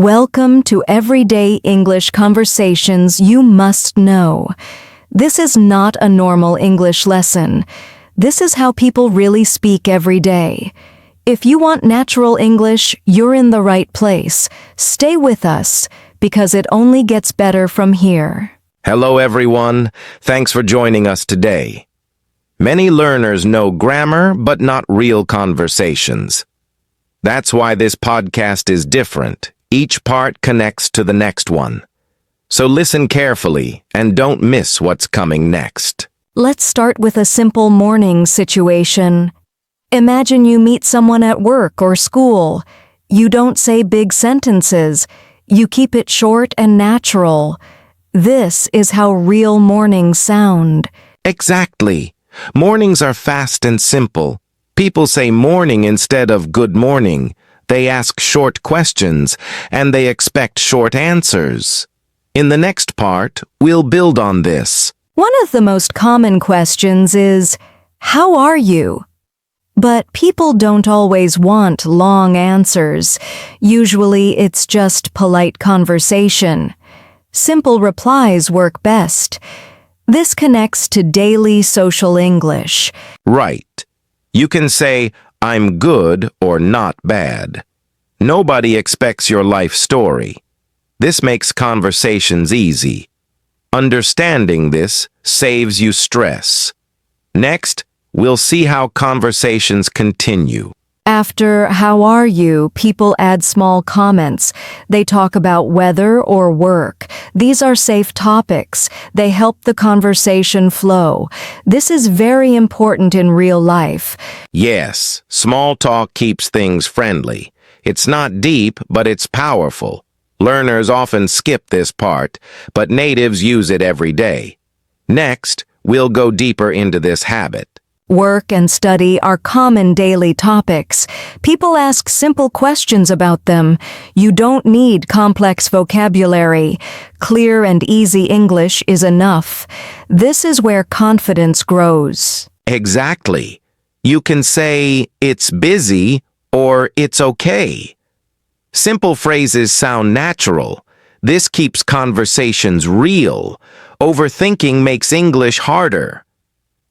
Welcome to Everyday English Conversations You Must Know. This is not a normal English lesson. This is how people really speak every day. If you want natural English, you're in the right place. Stay with us, because it only gets better from here. Hello everyone, thanks for joining us today. Many learners know grammar, but not real conversations. That's why this podcast is different. Each part connects to the next one. So listen carefully and don't miss what's coming next. Let's start with a simple morning situation. Imagine you meet someone at work or school. You don't say big sentences. You keep it short and natural. This is how real mornings sound. Exactly. Mornings are fast and simple. People say morning instead of good morning. They ask short questions, and they expect short answers. In the next part, we'll build on this. One of the most common questions is, "How are you?" But people don't always want long answers. Usually it's just polite conversation. Simple replies work best. This connects to daily social English. Right. You can say, I'm good or not bad. Nobody expects your life story. This makes conversations easy. Understanding this saves you stress. Next, we'll see how conversations continue. After "how are you," people add small comments. They talk about weather or work. These are safe topics. They help the conversation flow. This is very important in real life. Yes, small talk keeps things friendly. It's not deep, but it's powerful. Learners often skip this part, but natives use it every day. Next, we'll go deeper into this habit. Work and study are common daily topics. People ask simple questions about them. You don't need complex vocabulary. Clear and easy English is enough. This is where confidence grows. Exactly. You can say, it's busy, or it's okay. Simple phrases sound natural. This keeps conversations real. Overthinking makes English harder.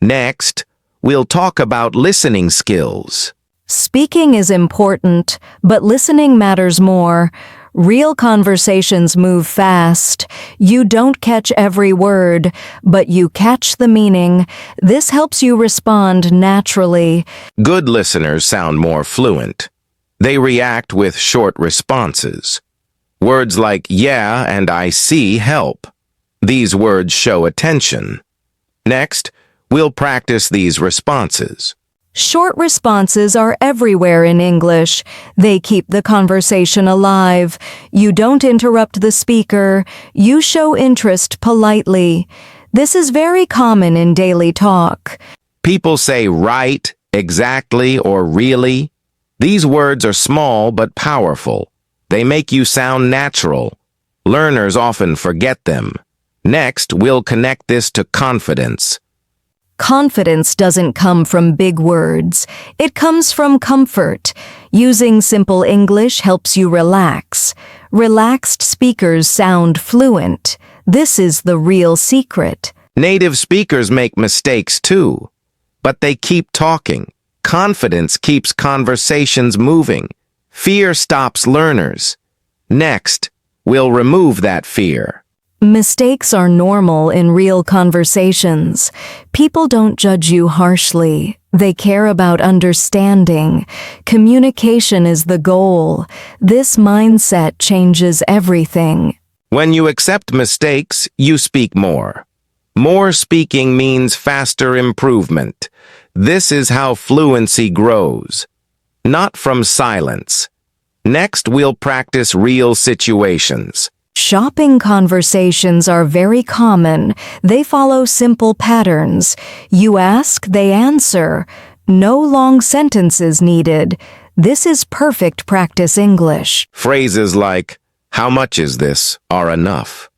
Next, we'll talk about listening skills. Speaking is important, but listening matters more. Real conversations move fast. You don't catch every word, but you catch the meaning. This helps you respond naturally. Good listeners sound more fluent. They react with short responses. Words like yeah and I see help. These words show attention. Next, we'll practice these responses. Short responses are everywhere in English. They keep the conversation alive. You don't interrupt the speaker. You show interest politely. This is very common in daily talk. People say right, exactly, or really. These words are small but powerful. They make you sound natural. Learners often forget them. Next, we'll connect this to confidence. Confidence doesn't come from big words. It comes from comfort. Using simple English helps you relax. Relaxed speakers sound fluent. This is the real secret. Native speakers make mistakes too, but they keep talking. Confidence keeps conversations moving. Fear stops learners. Next, we'll remove that fear. Mistakes are normal in real conversations. People don't judge you harshly. They care about understanding. Communication is the goal. This mindset changes everything. When you accept mistakes, you speak more. More speaking means faster improvement. This is how fluency grows, not from silence. Next, we'll practice real situations. Shopping conversations are very common. They follow simple patterns. You ask, they answer. No long sentences needed. This is perfect practice English. Phrases like, how much is this, are enough.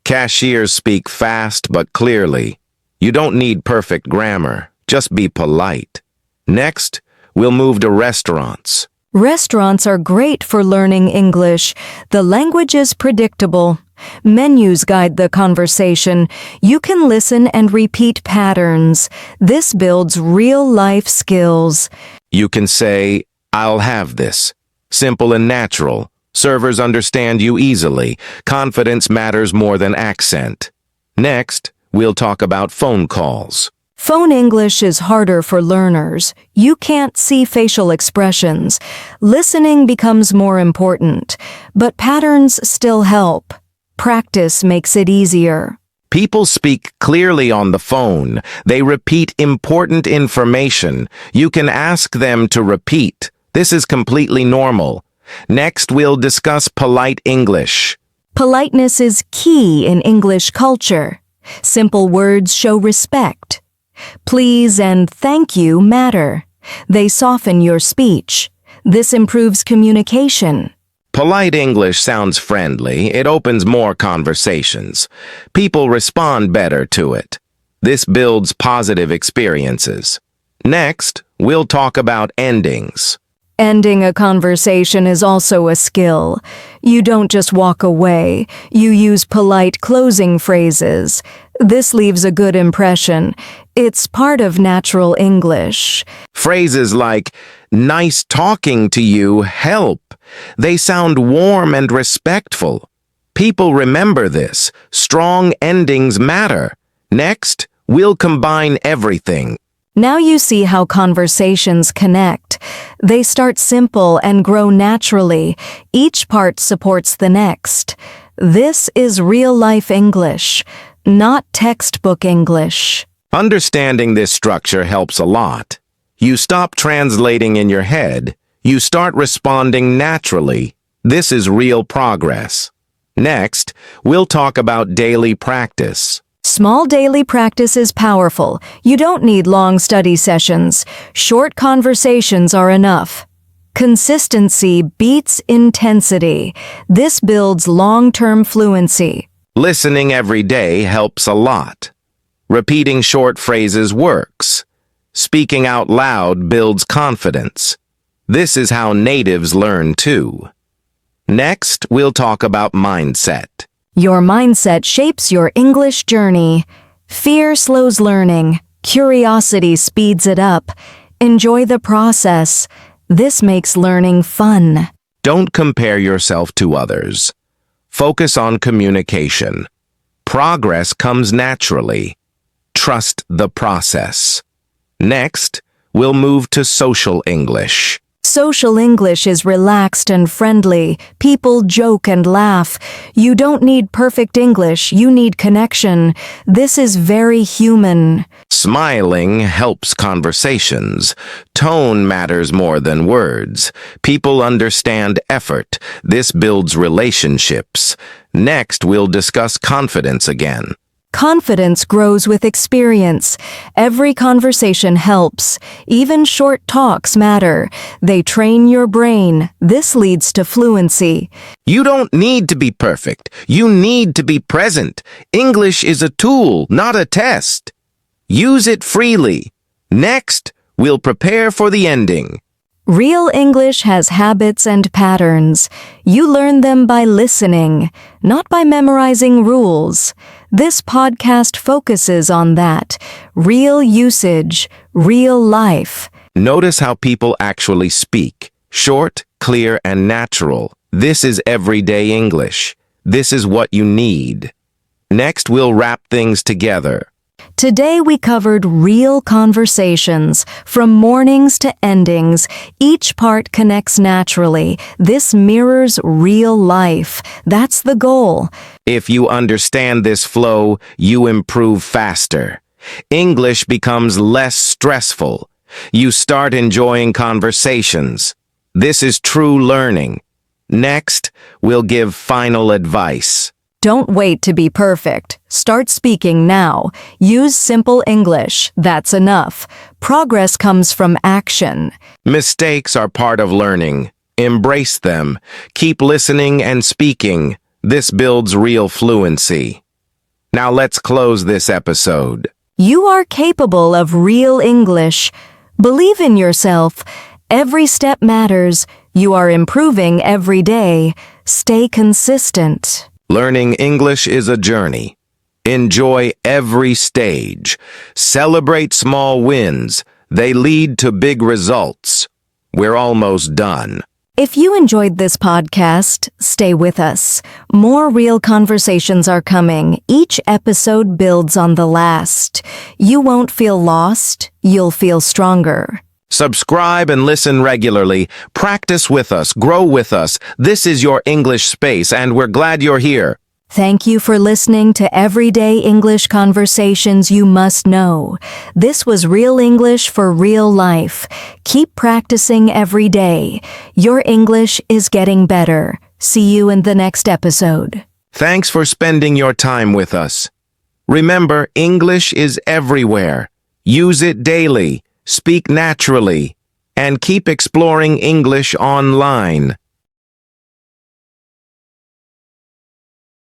Cashiers speak fast but clearly. You don't need perfect grammar. Just be polite. Next, we'll move to restaurants. Restaurants are great for learning English. The language is predictable. Menus guide the conversation. You can listen and repeat patterns. This builds real-life skills. You can say, "I'll have this." Simple and natural. Servers understand you easily. Confidence matters more than accent. Next, we'll talk about phone calls. Phone English is harder for learners. You can't see facial expressions. Listening becomes more important, but patterns still help. Practice makes it easier. People speak clearly on the phone. They repeat important information. You can ask them to repeat. This is completely normal. Next, we'll discuss polite English. Politeness is key in English culture. Simple words show respect. Please and thank you matter. They soften your speech. This improves communication. Polite English sounds friendly. It opens more conversations. People respond better to it. This builds positive experiences. Next, we'll talk about endings. Ending a conversation is also a skill. You don't just walk away. You use polite closing phrases. This leaves a good impression. It's part of natural English. Phrases like, "Nice talking to you," help. They sound warm and respectful. People remember this. Strong endings matter. Next, we'll combine everything. Now you see how conversations connect. They start simple and grow naturally. Each part supports the next. This is real-life English, not textbook English. Understanding this structure helps a lot. You stop translating in your head. You start responding naturally. This is real progress. Next, we'll talk about daily practice. Small daily practice is powerful. You don't need long study sessions. Short conversations are enough. Consistency beats intensity. This builds long-term fluency. Listening every day helps a lot. Repeating short phrases works. Speaking out loud builds confidence. This is how natives learn too. Next, we'll talk about mindset. Your mindset shapes your English journey. Fear slows learning. Curiosity speeds it up. Enjoy the process. This makes learning fun. Don't compare yourself to others. Focus on communication. Progress comes naturally. Trust the process. Next, we'll move to social English. Social English is relaxed and friendly. People joke and laugh. You don't need perfect English, you need connection. This is very human. Smiling helps conversations. Tone matters more than words. People understand effort. This builds relationships. Next, we'll discuss confidence again. Confidence grows with experience. Every conversation helps. Even short talks matter. They train your brain. This leads to fluency. You don't need to be perfect. You need to be present. English is a tool, not a test. Use it freely. Next, we'll prepare for the ending. Real English has habits and patterns. You learn them by listening, not by memorizing rules. This podcast focuses on that. Real usage, real life. Notice how people actually speak. Short, clear, and natural. This is everyday English. This is what you need. Next, we'll wrap things together. Today we covered real conversations, from mornings to endings. Each part connects naturally. This mirrors real life. That's the goal. If you understand this flow, you improve faster. English becomes less stressful. You start enjoying conversations. This is true learning. Next, we'll give final advice. Don't wait to be perfect. Start speaking now. Use simple English. That's enough. Progress comes from action. Mistakes are part of learning. Embrace them. Keep listening and speaking. This builds real fluency. Now let's close this episode. You are capable of real English. Believe in yourself. Every step matters. You are improving every day. Stay consistent. Learning English is a journey. Enjoy every stage. Celebrate small wins. They lead to big results. We're almost done. If you enjoyed this podcast, stay with us. More real conversations are coming. Each episode builds on the last. You won't feel lost. You'll feel stronger. Subscribe and listen regularly. Practice with us. Grow with us. This is your English space, and we're glad you're here. Thank you for listening to Everyday English Conversations You Must Know. This was Real English for Real Life. Keep practicing every day. Your English is getting better. See you in the next episode. Thanks for spending your time with us. Remember, English is everywhere. Use it daily, speak naturally, and keep exploring English online.